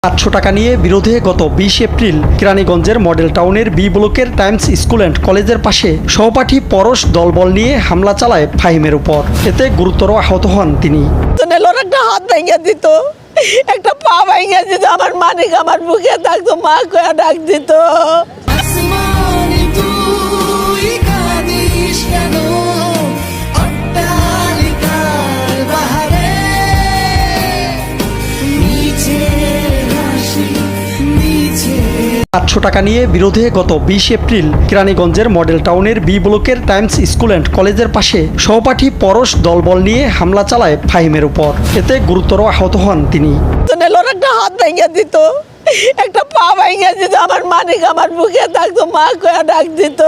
800 টাকা নিয়ে বিরোধে গত 20 এপ্রিল কেরানীগঞ্জের মডেল টাউনের বি ব্লকের টাইমস স্কুল অ্যান্ড কলেজের পাশে সহপাঠী পরশ দলবল নিয়ে হামলা চালায় ফাহিমের উপর। এতে গুরুতর আহত হন তিনি। একটা হাত ভেঙে দিত, একটা পা ভেঙে দিত, আমার মানিক আমার বুকে থাকতো, মা কয়া ডাক দিত। আটশো টাকা নিয়ে বিরোধে গত 20 এপ্রিল কেরানীগঞ্জের মডেল টাউনের বি ব্লকের টাইমস স্কুল অ্যান্ড কলেজের পাশে সহপাঠী পরশ দলবল নিয়ে হামলা চালায় ফাহিমের উপর। এতে গুরুতর আহত হন তিনি। একটা হাত ভেঙে দিত, একটা পা ভেঙে দিত, আমার মানিক আমার বুকে থাকতো, মা কয়া ডাক দিত।